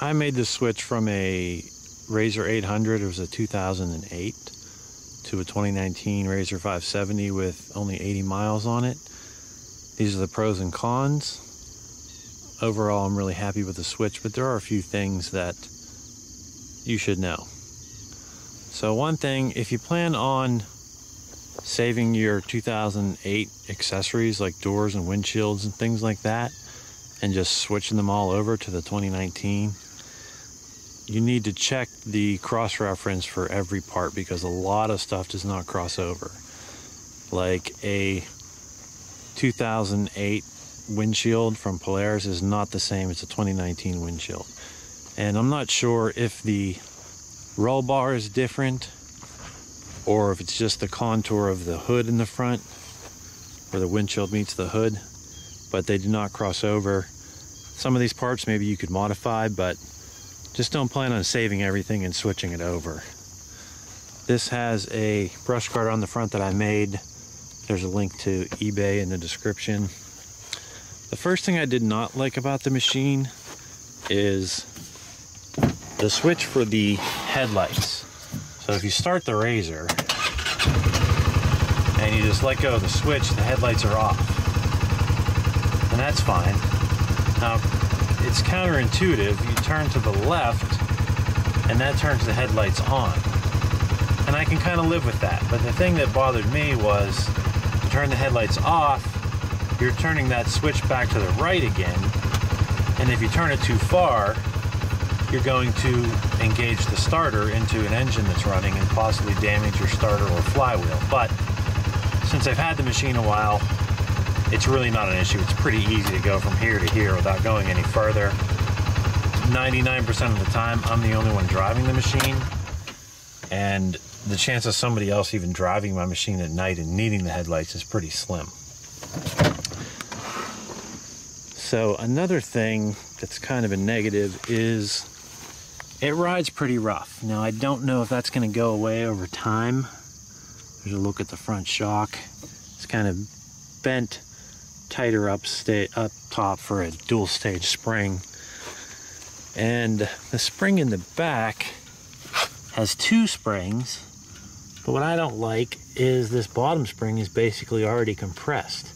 I made the switch from a RZR 800, it was a 2008, to a 2019 RZR 570 with only 80 miles on it. These are the pros and cons. Overall, I'm really happy with the switch, but there are a few things that you should know. So one thing, if you plan on saving your 2008 accessories like doors and windshields and things like that, and just switching them all over to the 2019, you need to check the cross-reference for every part, because a lot of stuff does not cross over. Like a 2008 windshield from Polaris is not the same as a 2019 windshield. And I'm not sure if the roll bar is different or if it's just the contour of the hood in the front where the windshield meets the hood, but they do not cross over. Some of these parts maybe you could modify, but just don't plan on saving everything and switching it over. This has a brush guard on the front that I made. There's a link to eBay in the description. The first thing I did not like about the machine is the switch for the headlights. So if you start the RZR and you just let go of the switch, the headlights are off. And that's fine. Now, it's counterintuitive. You turn to the left and that turns the headlights on. And I can kind of live with that. But the thing that bothered me was to turn the headlights off, you're turning that switch back to the right again. And if you turn it too far, you're going to engage the starter into an engine that's running and possibly damage your starter or flywheel. But since I've had the machine a while, it's really not an issue. It's pretty easy to go from here to here without going any further. 99% of the time, I'm the only one driving the machine, and the chance of somebody else even driving my machine at night and needing the headlights is pretty slim. So another thing that's kind of a negative is it rides pretty rough. Now, I don't know if that's going to go away over time. There's a look at the front shock. It's kind of bent tighter up top for a dual stage spring, and the spring in the back has two springs, but what I don't like is this bottom spring is basically already compressed.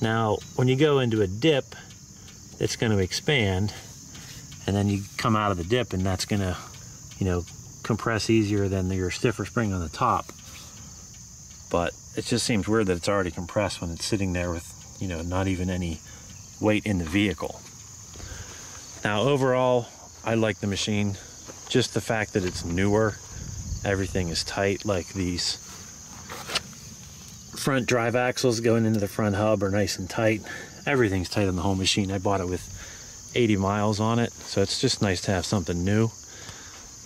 Now when you go into a dip, it's going to expand, and then you come out of the dip and that's going to, you know, compress easier than your stiffer spring on the top. But it just seems weird that it's already compressed when it's sitting there with, you know, not even any weight in the vehicle. Now overall, I like the machine. Just the fact that it's newer, everything is tight. Like these front drive axles going into the front hub are nice and tight. Everything's tight on the whole machine. I bought it with 80 miles on it, so it's just nice to have something new.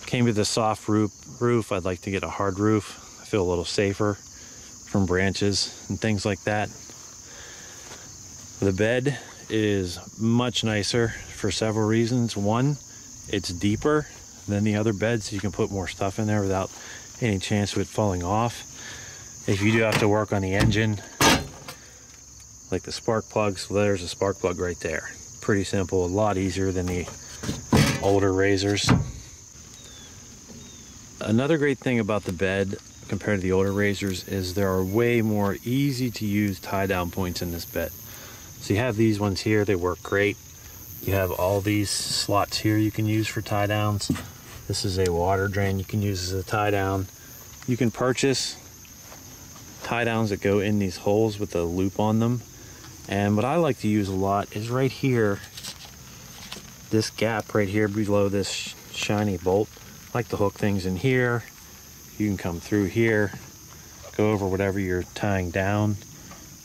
Came with a soft roof. I'd like to get a hard roof. I feel a little safer from branches and things like that. The bed is much nicer for several reasons. One, it's deeper than the other beds, so you can put more stuff in there without any chance of it falling off. If you do have to work on the engine, like the spark plugs, well, there's a spark plug right there. Pretty simple, a lot easier than the older RZRs. Another great thing about the bed compared to the older RZRs is there are way more easy to use tie down points in this bed. So you have these ones here, they work great. You have all these slots here you can use for tie downs. This is a water drain you can use as a tie down. You can purchase tie downs that go in these holes with a loop on them. And what I like to use a lot is right here, this gap right here below this shiny bolt. I like to hook things in here. You can come through here, go over whatever you're tying down,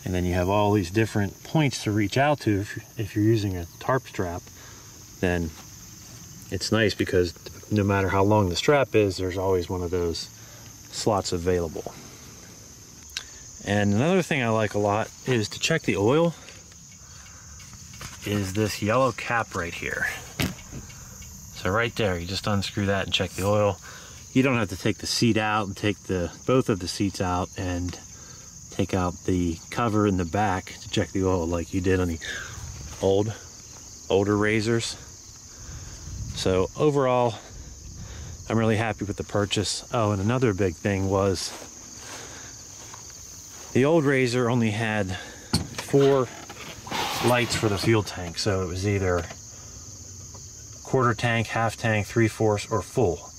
and then you have all these different points to reach out to. If you're using a tarp strap, then it's nice because no matter how long the strap is, there's always one of those slots available. And another thing I like a lot is to check the oil, is this yellow cap right here. So right there, you just unscrew that and check the oil. You don't have to take the seat out and take both of the seats out and take out the cover in the back to check the oil like you did on the older RZRs. So overall, I'm really happy with the purchase. Oh, and another big thing was the old RZR only had 4 lights for the fuel tank. So it was either quarter tank, half tank, 3/4, or full.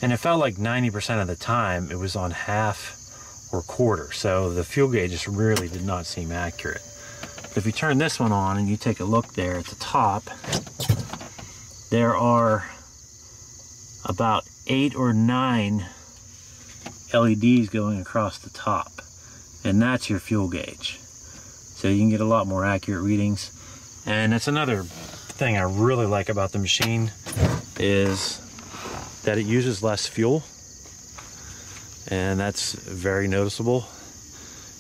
And it felt like 90% of the time it was on half or quarter. So the fuel gauge just really did not seem accurate. But if you turn this one on and you take a look there at the top, there are about 8 or 9 LEDs going across the top. And that's your fuel gauge. So you can get a lot more accurate readings. And that's another thing I really like about the machine, is that it uses less fuel, and that's very noticeable.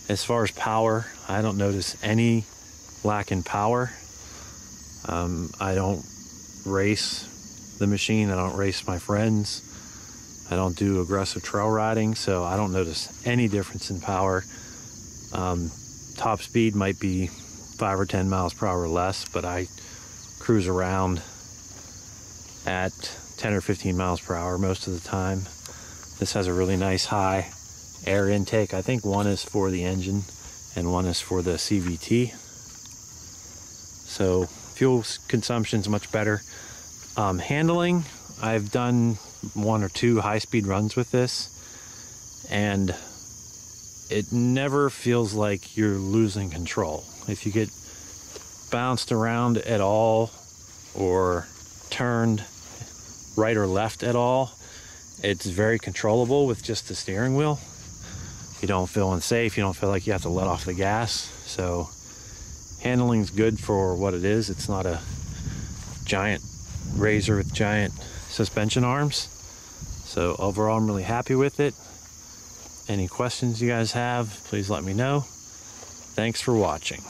As far as power, I don't notice any lack in power. I don't race the machine, I don't race my friends, I don't do aggressive trail riding, so I don't notice any difference in power. Top speed might be 5 or 10 miles per hour less, but I cruise around at 10 or 15 miles per hour most of the time. This has a really nice high air intake. I think one is for the engine and one is for the CVT. So fuel consumption is much better. Handling, I've done 1 or 2 high-speed runs with this, and it never feels like you're losing control. If you get bounced around at all or turned right or left at all, it's very controllable with just the steering wheel. You don't feel unsafe, you don't feel like you have to let off the gas. So handling's good for what it is. It's not a giant RZR with giant suspension arms. So overall, I'm really happy with it. Any questions you guys have, please let me know. Thanks for watching.